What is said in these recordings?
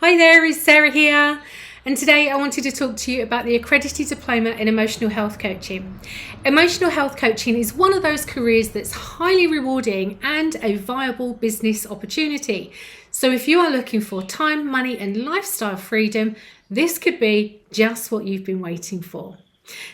Hi there, it's Sarah here, and today I wanted to talk to you about the Accredited Diploma in Emotional Health Coaching. Emotional health coaching is one of those careers that's highly rewarding and a viable business opportunity. So if you are looking for time, money and lifestyle freedom, this could be just what you've been waiting for.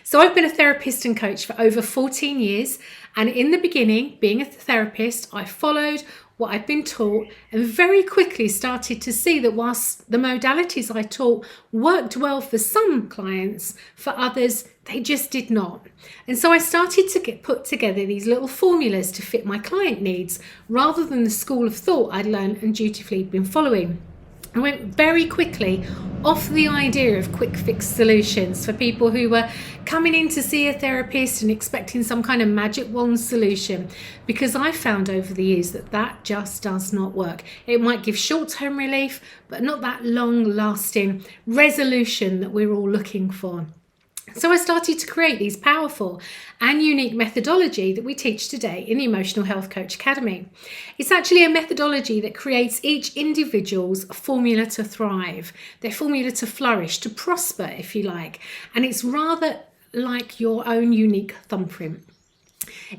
So I've been a therapist and coach for over 14 years, and in the beginning, being a therapist, I followed what I'd been taught and very quickly started to see that whilst the modalities I taught worked well for some clients, for others they just did not. And so I started to put together these little formulas to fit my client needs rather than the school of thought I'd learned and dutifully been following. I went very quickly off the idea of quick fix solutions for people who were coming in to see a therapist and expecting some kind of magic wand solution, because I found over the years that just does not work. It might give short-term relief, but not that long-lasting resolution that we're all looking for. So I started to create these powerful and unique methodology that we teach today in the Emotional Health Coach Academy. It's actually a methodology that creates each individual's formula to thrive, their formula to flourish, to prosper, if you like. And it's rather like your own unique thumbprint.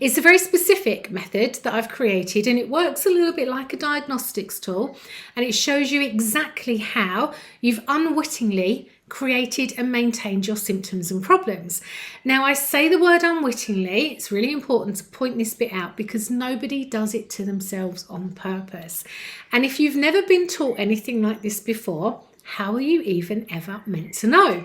It's a very specific method that I've created, and it works a little bit like a diagnostics tool, and it shows you exactly how you've unwittingly created and maintained your symptoms and problems. Now, I say the word unwittingly. It's really important to point this bit out because nobody does it to themselves on purpose. And if you've never been taught anything like this before, how are you even ever meant to know?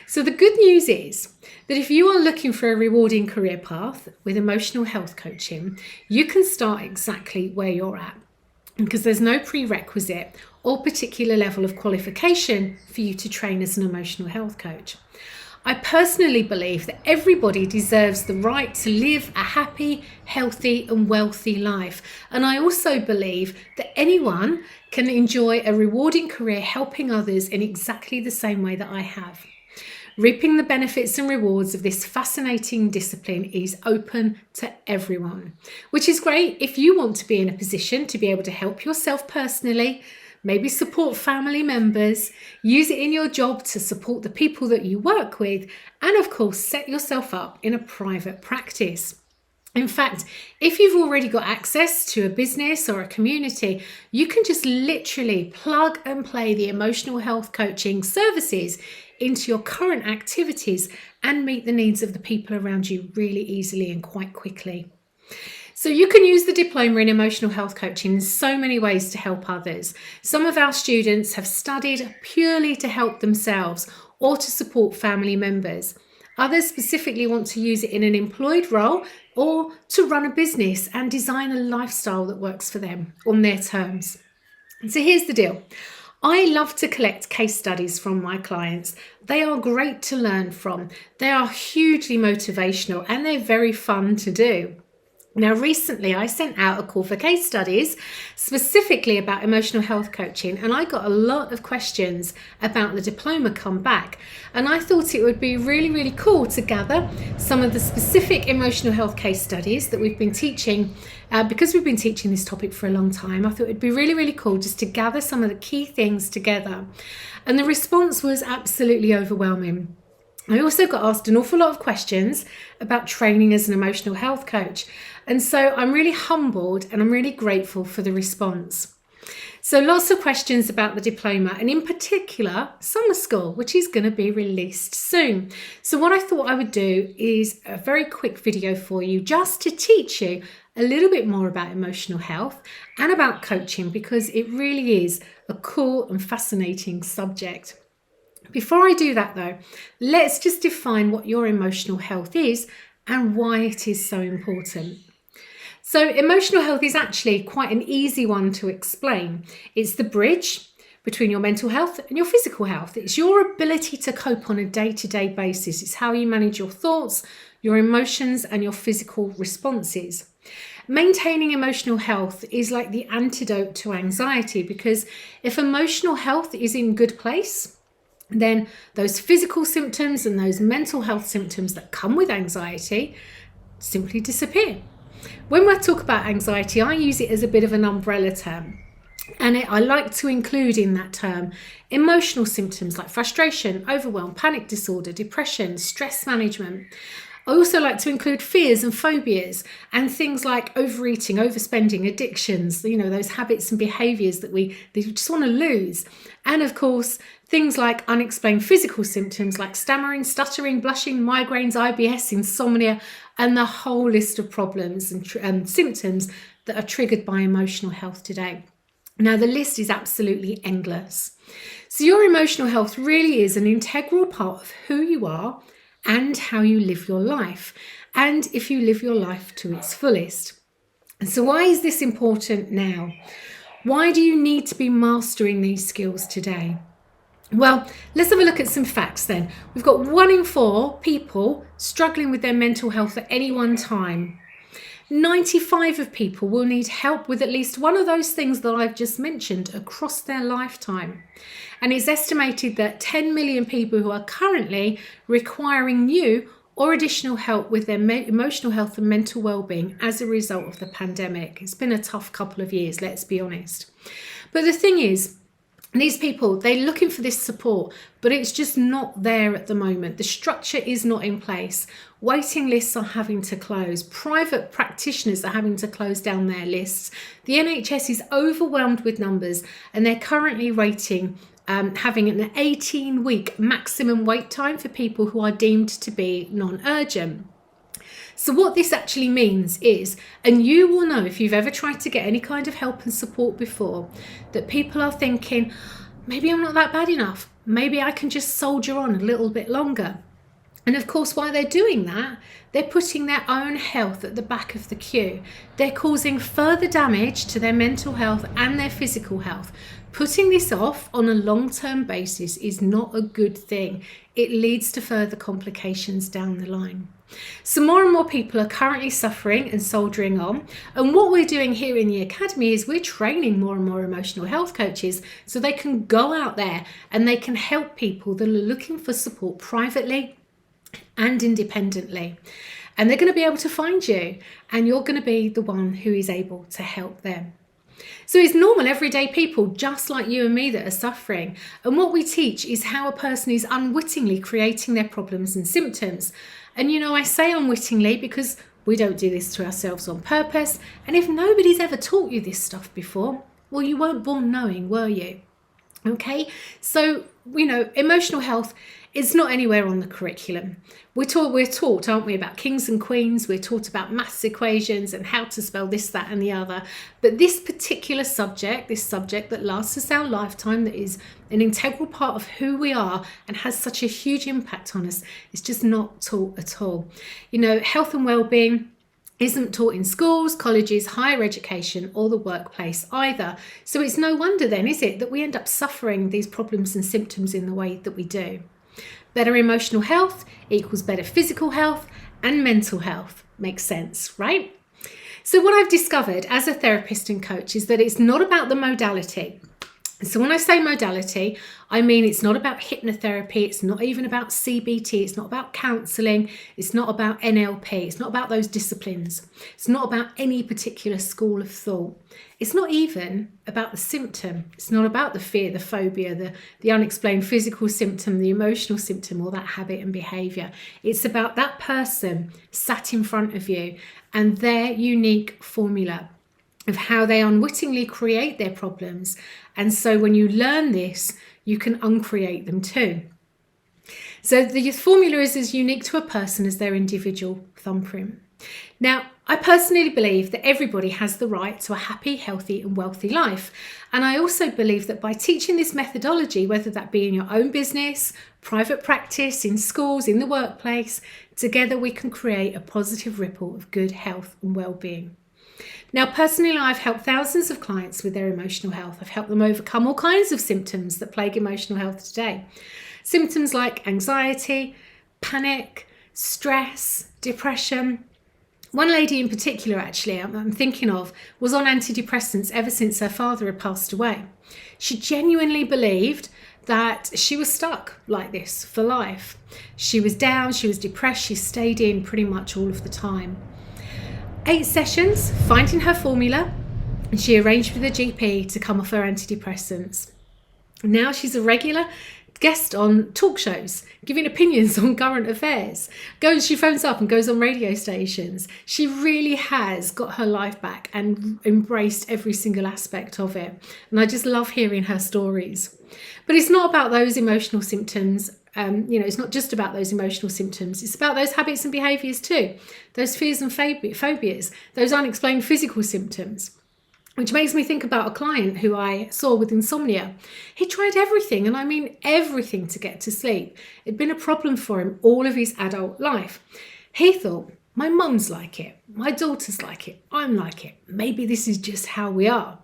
So the good news is that if you are looking for a rewarding career path with emotional health coaching, you can start exactly where you're at, because there's no prerequisite or particular level of qualification for you to train as an emotional health coach. I personally believe that everybody deserves the right to live a happy, healthy and wealthy life. And I also believe that anyone can enjoy a rewarding career helping others in exactly the same way that I have. Reaping the benefits and rewards of this fascinating discipline is open to everyone, which is great if you want to be in a position to be able to help yourself personally, maybe support family members, use it in your job to support the people that you work with, and of course, set yourself up in a private practice. In fact, if you've already got access to a business or a community, you can just literally plug and play the emotional health coaching services into your current activities and meet the needs of the people around you really easily and quite quickly. So you can use the diploma in emotional health coaching in so many ways to help others. Some of our students have studied purely to help themselves or to support family members. Others specifically want to use it in an employed role or to run a business and design a lifestyle that works for them on their terms. And so here's the deal. I love to collect case studies from my clients. They are great to learn from. They are hugely motivational and they're very fun to do. Now, recently I sent out a call for case studies specifically about emotional health coaching, and I got a lot of questions about the diploma come back. And I thought it would be really cool to gather some of the specific emotional health case studies that we've been teaching. Because we've been teaching this topic for a long time, I thought it'd be really cool just to gather some of the key things together. And the response was absolutely overwhelming. I also got asked an awful lot of questions about training as an emotional health coach. And so I'm really humbled and I'm really grateful for the response. So lots of questions about the diploma, and in particular, summer school, which is going to be released soon. So what I thought I would do is a very quick video for you just to teach you a little bit more about emotional health and about coaching, because it really is a cool and fascinating subject. Before I do that though, let's just define what your emotional health is and why it is so important. So emotional health is actually quite an easy one to explain. It's the bridge between your mental health and your physical health. It's your ability to cope on a day-to-day basis. It's how you manage your thoughts, your emotions, and your physical responses. Maintaining emotional health is like the antidote to anxiety, because if emotional health is in good place, then those physical symptoms and those mental health symptoms that come with anxiety simply disappear. When I talk about anxiety, I use it as a bit of an umbrella term. And I like to include in that term emotional symptoms like frustration, overwhelm, panic disorder, depression, stress management. I also like to include fears and phobias and things like overeating, overspending, addictions, those habits and behaviours that we just want to lose. And of course, things like unexplained physical symptoms like stammering, stuttering, blushing, migraines, IBS, insomnia, and the whole list of problems and symptoms that are triggered by emotional health today. Now, the list is absolutely endless. So your emotional health really is an integral part of who you are and how you live your life, and if you live your life to its fullest. So why is this important now? Why do you need to be mastering these skills today? Well, let's have a look at some facts then. We've got 1 in 4 people struggling with their mental health at any one time. 95 of people will need help with at least one of those things that I've just mentioned across their lifetime. And it's estimated that 10 million people who are currently requiring new or additional help with their emotional health and mental well-being as a result of the pandemic. It's been a tough couple of years, let's be honest. But the thing is, these people, they're looking for this support, but it's just not there at the moment. The structure is not in place. Waiting lists are having to close. Private practitioners are having to close down their lists. The NHS is overwhelmed with numbers, and they're currently rating having an 18-week maximum wait time for people who are deemed to be non-urgent. So what this actually means is, and you will know if you've ever tried to get any kind of help and support before, that people are thinking, maybe I'm not that bad enough. Maybe I can just soldier on a little bit longer. And of course, while they're doing that, they're putting their own health at the back of the queue. They're causing further damage to their mental health and their physical health. Putting this off on a long-term basis is not a good thing. It leads to further complications down the line. So more and more people are currently suffering and soldiering on. And what we're doing here in the Academy is we're training more and more emotional health coaches so they can go out there and they can help people that are looking for support privately and independently. And they're going to be able to find you, and you're going to be the one who is able to help them. So it's normal, everyday people just like you and me that are suffering. And what we teach is how a person is unwittingly creating their problems and symptoms. And I say unwittingly because we don't do this to ourselves on purpose. And if nobody's ever taught you this stuff before, well, you weren't born knowing, were you? Okay, so, emotional health is not anywhere on the curriculum. We're taught, aren't we, about kings and queens. We're taught about maths equations and how to spell this, that, and the other. But this particular subject, this subject that lasts us our lifetime, that is an integral part of who we are and has such a huge impact on us, is just not taught at all. Health and well-being isn't taught in schools, colleges, higher education, or the workplace either. So it's no wonder then, is it, that we end up suffering these problems and symptoms in the way that we do. Better emotional health equals better physical health and mental health. Makes sense, right? So what I've discovered as a therapist and coach is that it's not about the modality. So when I say modality, I mean it's not about hypnotherapy, it's not even about CBT, it's not about counselling, it's not about NLP, it's not about those disciplines, it's not about any particular school of thought. It's not even about the symptom, it's not about the fear, the phobia, the unexplained physical symptom, the emotional symptom, or that habit and behaviour. It's about that person sat in front of you and their unique formula of how they unwittingly create their problems. And so when you learn this, you can uncreate them too. So the formula is as unique to a person as their individual thumbprint. Now, I personally believe that everybody has the right to a happy, healthy and wealthy life. And I also believe that by teaching this methodology, whether that be in your own business, private practice, in schools, in the workplace, together we can create a positive ripple of good health and well-being. Now, personally, I've helped thousands of clients with their emotional health. I've helped them overcome all kinds of symptoms that plague emotional health today. Symptoms like anxiety, panic, stress, depression. One lady in particular, actually, I'm thinking of, was on antidepressants ever since her father had passed away. She genuinely believed that she was stuck like this for life. She was down, she was depressed, she stayed in pretty much all of the time. 8 sessions, finding her formula, and she arranged with her GP to come off her antidepressants. Now she's a regular guest on talk shows, giving opinions on current affairs. She phones up and goes on radio stations. She really has got her life back and embraced every single aspect of it. And I just love hearing her stories. But it's not about those emotional symptoms. It's not just about those emotional symptoms. It's about those habits and behaviours too. Those fears and phobias, those unexplained physical symptoms. Which makes me think about a client who I saw with insomnia. He tried everything, and I mean everything, to get to sleep. It'd been a problem for him all of his adult life. He thought, my mum's like it, my daughter's like it, I'm like it. Maybe this is just how we are.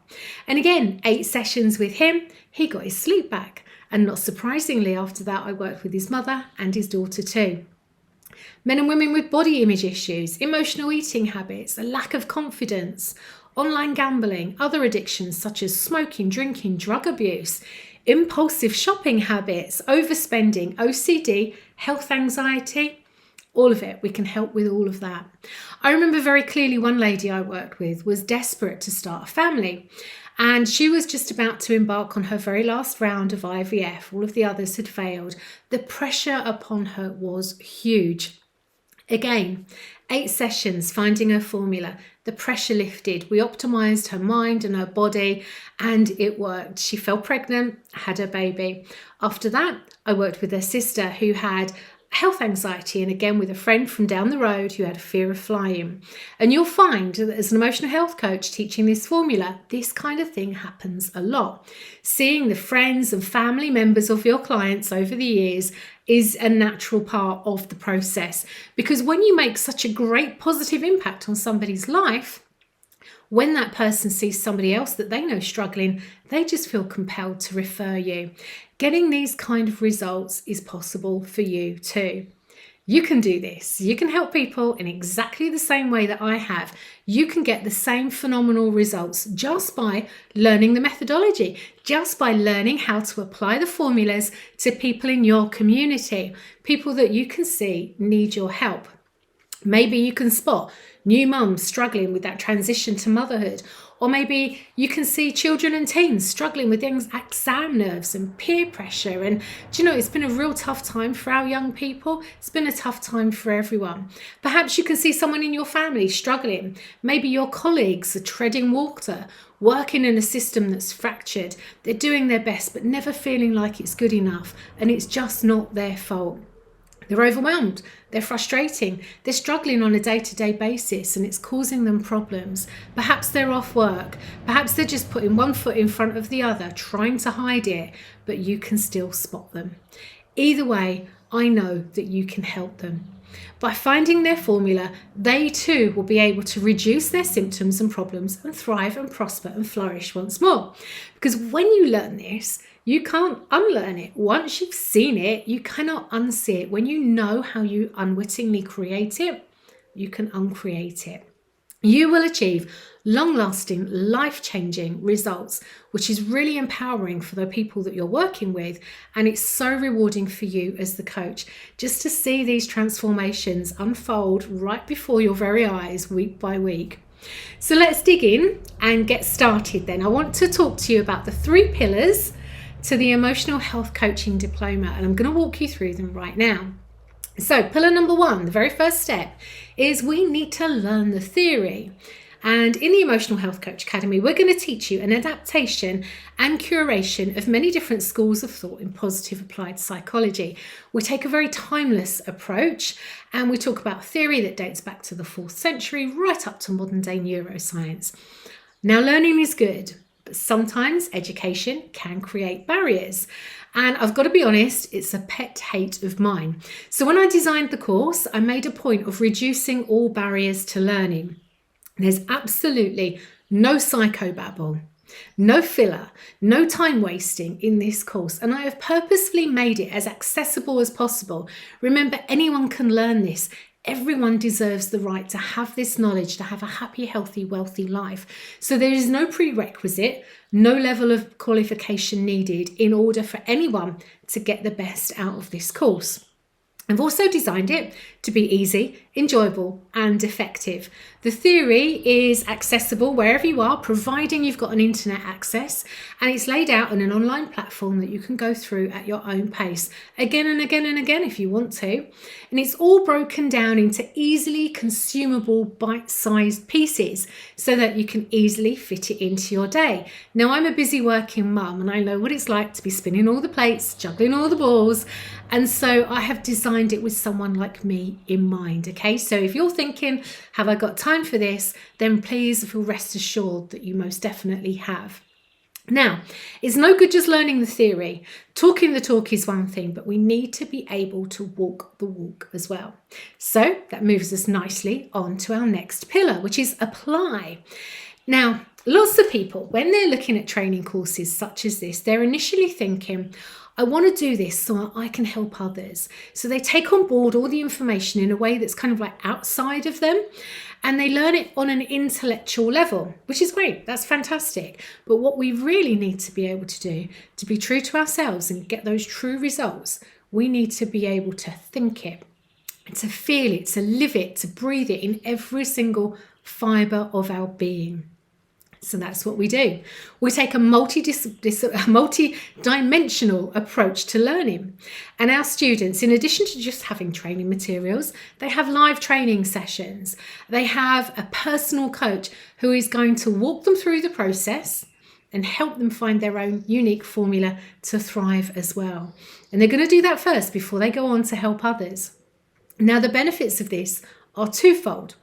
And again, 8 sessions with him, he got his sleep back. And not surprisingly, after that, I worked with his mother and his daughter too. Men and women with body image issues, emotional eating habits, a lack of confidence, online gambling, other addictions such as smoking, drinking, drug abuse, impulsive shopping habits, overspending, OCD, health anxiety, all of it. We can help with all of that. I remember very clearly one lady I worked with was desperate to start a family, and she was just about to embark on her very last round of IVF. All of the others had failed. The pressure upon her was huge. Again, 8 sessions finding her formula. The pressure lifted. We optimized her mind and her body, and it worked. She fell pregnant, had her baby. After that, I worked with her sister who had health anxiety, and again with a friend from down the road who had a fear of flying. And you'll find that as an emotional health coach teaching this formula, this kind of thing happens a lot. Seeing the friends and family members of your clients over the years is a natural part of the process, because when you make such a great positive impact on somebody's life, when that person sees somebody else that they know struggling, they just feel compelled to refer you. Getting these kind of results is possible for you too. You can do this. You can help people in exactly the same way that I have. You can get the same phenomenal results just by learning the methodology, just by learning how to apply the formulas to people in your community, people that you can see need your help. Maybe you can spot new mums struggling with that transition to motherhood, or maybe you can see children and teens struggling with exam nerves and peer pressure. And do you know, it's been a real tough time for our young people. It's been a tough time for everyone. Perhaps you can see someone in your family struggling. Maybe your colleagues are treading water, working in a system that's fractured. They're doing their best, but never feeling like it's good enough, and it's just not their fault. They're overwhelmed, they're frustrating, they're struggling on a day-to-day basis, and it's causing them problems. Perhaps they're off work, perhaps they're just putting one foot in front of the other, trying to hide it, but you can still spot them. Either way, I know that you can help them. By finding their formula, they too will be able to reduce their symptoms and problems and thrive and prosper and flourish once more. Because when you learn this, you can't unlearn it. Once you've seen it, you cannot unsee it. When you know how you unwittingly create it, you can uncreate it. You will achieve long-lasting, life-changing results, which is really empowering for the people that you're working with. And it's so rewarding for you as the coach, just to see these transformations unfold right before your very eyes, week by week. So let's dig in and get started then. I want to talk to you about the 3 pillars to the Emotional Health Coaching Diploma, and I'm going to walk you through them right now. So pillar number 1, the very first step, is we need to learn the theory. And in the Emotional Health Coach Academy, we're going to teach you an adaptation and curation of many different schools of thought in positive applied psychology. We take a very timeless approach, and we talk about theory that dates back to the 4th century right up to modern day neuroscience. Now, learning is good, but sometimes education can create barriers. And I've got to be honest, it's a pet hate of mine. So when I designed the course, I made a point of reducing all barriers to learning. There's absolutely no psychobabble, no filler, no time wasting in this course. And I have purposefully made it as accessible as possible. Remember, anyone can learn this. Everyone deserves the right to have this knowledge, to have a happy, healthy, wealthy life. So there is no prerequisite, no level of qualification needed in order for anyone to get the best out of this course. I've also designed it to be easy, enjoyable, and effective. The theory is accessible wherever you are, providing you've got an internet access, and it's laid out on an online platform that you can go through at your own pace, again and again and again if you want to. And it's all broken down into easily consumable, bite-sized pieces so that you can easily fit it into your day. Now, I'm a busy working mum, and I know what it's like to be spinning all the plates, juggling all the balls, and so I have designed it with someone like me in mind, okay? So if you're thinking, have I got time for this? Then please feel rest assured that you most definitely have. Now, it's no good just learning the theory. Talking the talk is one thing, but we need to be able to walk the walk as well. So that moves us nicely on to our next pillar, which is apply. Now, lots of people, when they're looking at training courses such as this, they're initially thinking, I want to do this so I can help others. So they take on board all the information in a way that's kind of like outside of them, and they learn it on an intellectual level, which is great. That's fantastic. But what we really need to be able to do to be true to ourselves and get those true results, we need to be able to think it, to feel it, to live it, to breathe it in every single fibre of our being. So that's what we do. We take a multi-dimensional approach to learning. And our students, in addition to just having training materials, they have live training sessions. They have a personal coach who is going to walk them through the process and help them find their own unique formula to thrive as well. And they're going to do that first before they go on to help others. Now, the benefits of this are twofold,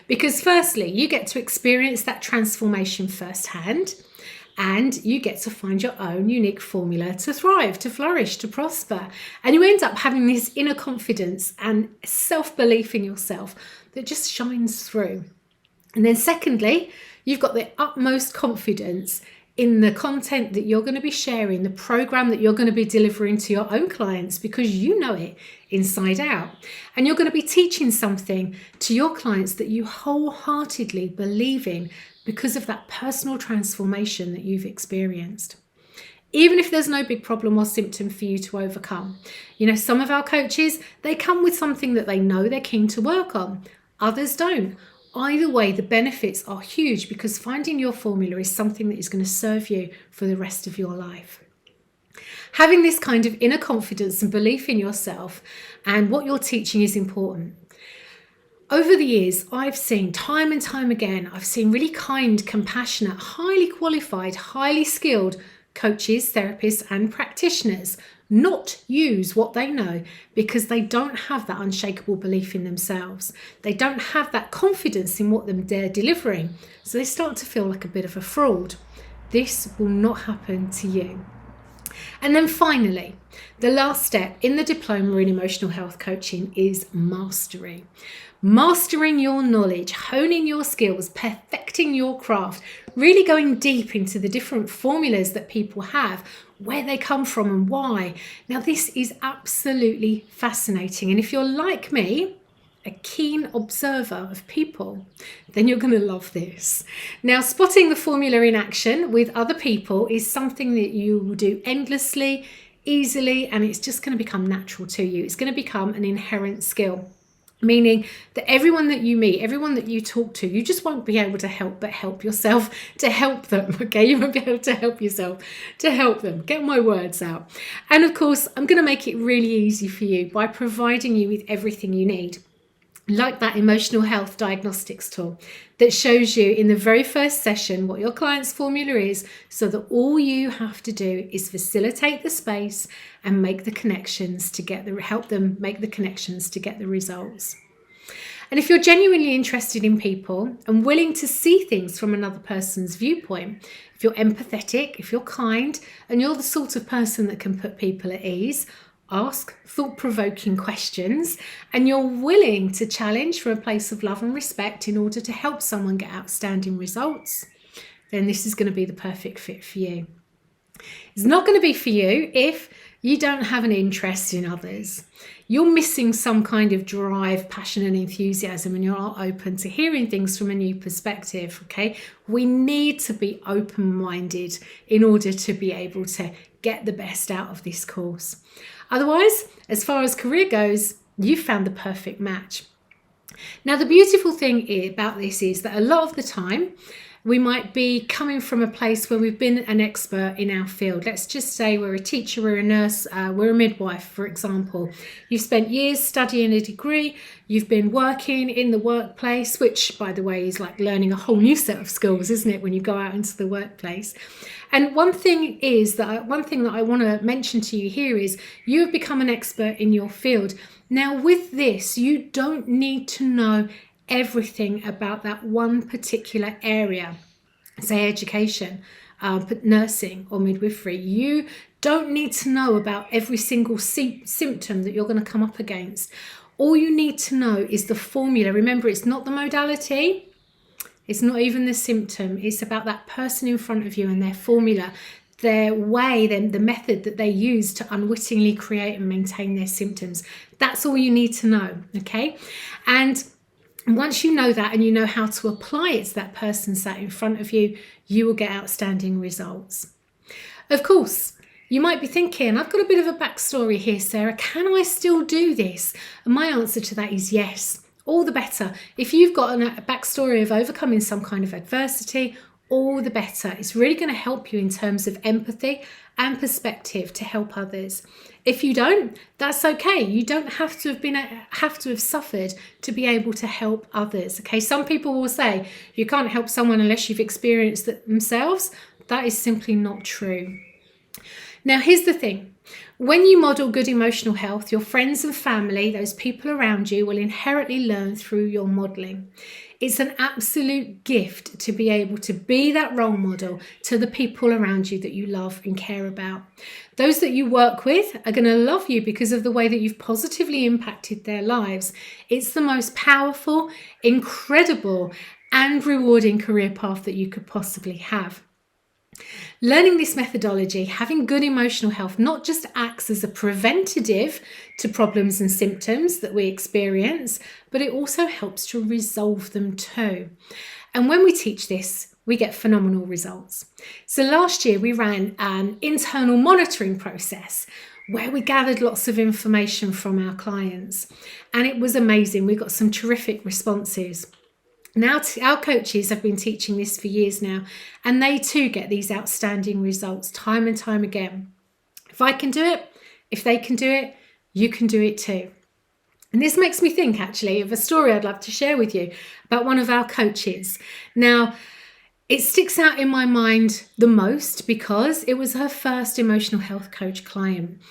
because firstly, you get to experience that transformation firsthand, and you get to find your own unique formula to thrive, to flourish, to prosper. And you end up having this inner confidence and self-belief in yourself that just shines through. And then secondly, you've got the utmost confidence in the content that you're going to be sharing, the program that you're going to be delivering to your own clients, because you know it inside out. And you're going to be teaching something to your clients that you wholeheartedly believe in because of that personal transformation that you've experienced. Even if there's no big problem or symptom for you to overcome. You know, some of our coaches, they come with something that they know they're keen to work on. Others don't. Either way, the benefits are huge, because finding your formula is something that is going to serve you for the rest of your life. Having this kind of inner confidence and belief in yourself and what you're teaching is important. Over the years, I've seen time and time again, I've seen really kind, compassionate, highly qualified, highly skilled coaches, therapists, and practitioners not use what they know because they don't have that unshakable belief in themselves. They don't have that confidence in what they're delivering. So they start to feel like a bit of a fraud. This will not happen to you. And then finally, the last step in the diploma in emotional health coaching is mastery. Mastering your knowledge, honing your skills, perfecting your craft, really going deep into the different formulas that people have, where they come from and why. Now, this is absolutely fascinating. And if you're like me, a keen observer of people, then you're going to love this. Now, spotting the formula in action with other people is something that you will do endlessly, easily, and it's just going to become natural to you. It's going to become an inherent skill. Meaning that everyone that you meet, everyone that you talk to, you just won't be able to help but help yourself to help them, okay? You won't be able to help yourself to help them. Get my words out. And of course, I'm going to make it really easy for you by providing you with everything you need. Like that emotional health diagnostics tool that shows you in the very first session what your client's formula is, so that all you have to do is facilitate the space and make the connections to help them make the connections to get the results. And if you're genuinely interested in people and willing to see things from another person's viewpoint, if you're empathetic, if you're kind, and you're the sort of person that can put people at ease, ask thought-provoking questions, and you're willing to challenge from a place of love and respect in order to help someone get outstanding results, then this is going to be the perfect fit for you. It's not going to be for you if you don't have an interest in others. You're missing some kind of drive, passion, and enthusiasm, and you're not open to hearing things from a new perspective, okay? We need to be open-minded in order to be able to get the best out of this course. Otherwise, as far as career goes, You found the perfect match. Now, the beautiful thing about this is that a lot of the time, we might be coming from a place where we've been an expert in our field. Let's just say we're a teacher, we're a nurse, we're a midwife, for example. You've spent years studying a degree, you've been working in the workplace, which, by the way, is like learning a whole new set of skills, isn't it, when you go out into the workplace? And one thing that I want to mention to you here is you have become an expert in your field. Now, with this, you don't need to know everything about that one particular area, say education, nursing or midwifery. You don't need to know about every single symptom that you're going to come up against. All you need to know is the formula. Remember, it's not the modality, it's not even the symptom, it's about that person in front of you and their formula, their way, the method that they use to unwittingly create and maintain their symptoms. That's all you need to know, okay? And once you know that and you know how to apply it to that person sat in front of you, you will get outstanding results. Of course, you might be thinking, I've got a bit of a backstory here, Sarah. Can I still do this? And my answer to that is yes. All the better. If you've got a backstory of overcoming some kind of adversity, all the better. It's really going to help you in terms of empathy and perspective to help others. If you don't, that's okay. You don't have to have suffered to be able to help others. Okay, some people will say you can't help someone unless you've experienced it themselves. That is simply not true. Now, here's the thing. When you model good emotional health, your friends and family, those people around you, will inherently learn through your modeling. It's an absolute gift to be able to be that role model to the people around you that you love and care about. Those that you work with are going to love you because of the way that you've positively impacted their lives. It's the most powerful, incredible, and rewarding career path that you could possibly have. Learning this methodology, having good emotional health, not just acts as a preventative to problems and symptoms that we experience, but it also helps to resolve them too. And when we teach this, we get phenomenal results. So last year we ran an internal monitoring process where we gathered lots of information from our clients, and it was amazing. We got some terrific responses. Now, our coaches have been teaching this for years now, and they too get these outstanding results time and time again. If I can do it, if they can do it, you can do it too. And this makes me think actually of a story I'd love to share with you about one of our coaches. Now, it sticks out in my mind the most because it was her first emotional health coach client.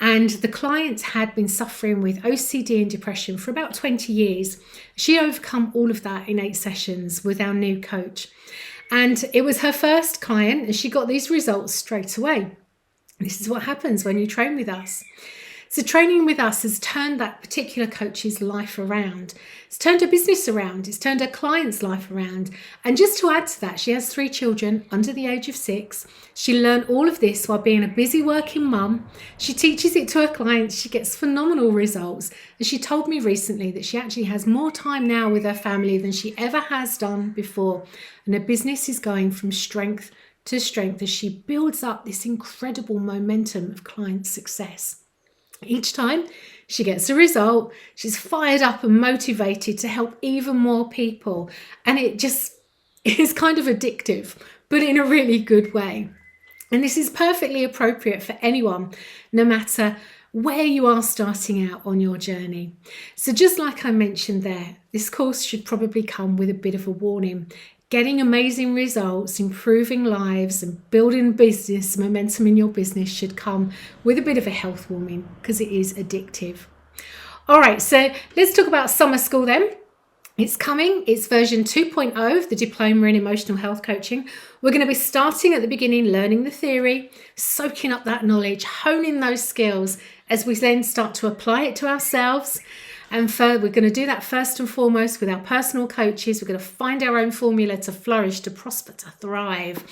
And the client had been suffering with OCD and depression for about 20 years. She overcome all of that in 8 sessions with our new coach. And it was her first client and she got these results straight away. This is what happens when you train with us. So training with us has turned that particular coach's life around. It's turned her business around. It's turned her client's life around. And just to add to that, she has 3 children under the age of 6. She learned all of this while being a busy working mum. She teaches it to her clients. She gets phenomenal results. And she told me recently that she actually has more time now with her family than she ever has done before. And her business is going from strength to strength as she builds up this incredible momentum of client success. Each time she gets a result, she's fired up and motivated to help even more people. And it just is kind of addictive, but in a really good way. And this is perfectly appropriate for anyone, no matter where you are starting out on your journey. So just like I mentioned there, this course should probably come with a bit of a warning. Getting amazing results, improving lives and building business momentum in your business should come with a bit of a health warning because it is addictive. All right, so let's talk about summer school then. It's coming. It's version 2.0 of the Diploma in Emotional Health Coaching. We're going to be starting at the beginning, learning the theory, soaking up that knowledge, honing those skills as we then start to apply it to ourselves. And we're going to do that first and foremost with our personal coaches. We're going to find our own formula to flourish, to prosper, to thrive.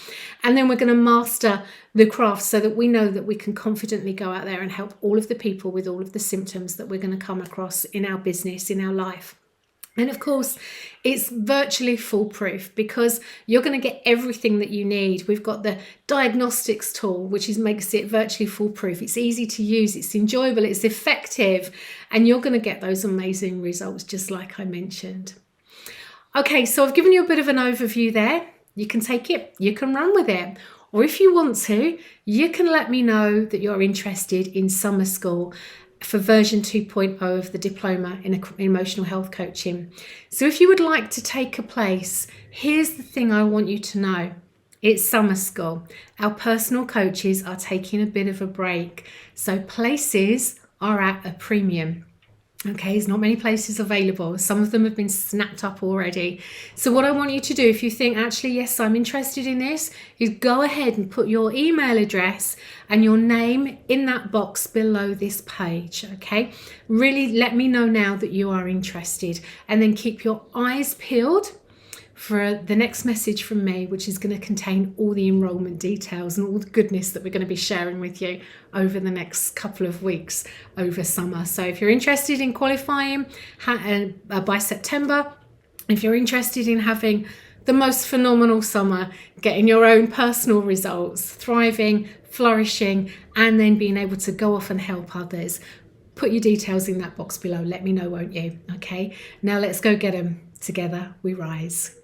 And then we're going to master the craft so that we know that we can confidently go out there and help all of the people with all of the symptoms that we're going to come across in our business, in our life. And of course, it's virtually foolproof because you're going to get everything that you need. We've got the diagnostics tool, which makes it virtually foolproof. It's easy to use, it's enjoyable, it's effective, and you're going to get those amazing results just like I mentioned. Okay, so I've given you a bit of an overview there. You can take it, you can run with it. Or if you want to, you can let me know that you're interested in summer school for version 2.0 of the Diploma in Emotional Health Coaching. So if you would like to take a place, here's the thing I want you to know. It's summer school. Our personal coaches are taking a bit of a break. So places are at a premium. Okay, there's not many places available. Some of them have been snapped up already. So what I want you to do, if you think, actually, yes, I'm interested in this, is go ahead and put your email address and your name in that box below this page, okay? Really let me know now that you are interested, and then keep your eyes peeled for the next message from me, which is going to contain all the enrollment details and all the goodness that we're going to be sharing with you over the next couple of weeks over summer. So if you're interested in qualifying by September, if you're interested in having the most phenomenal summer, getting your own personal results, thriving, flourishing, and then being able to go off and help others, put your details in that box below. Let me know, won't you? Okay, now let's go get them. Together we rise.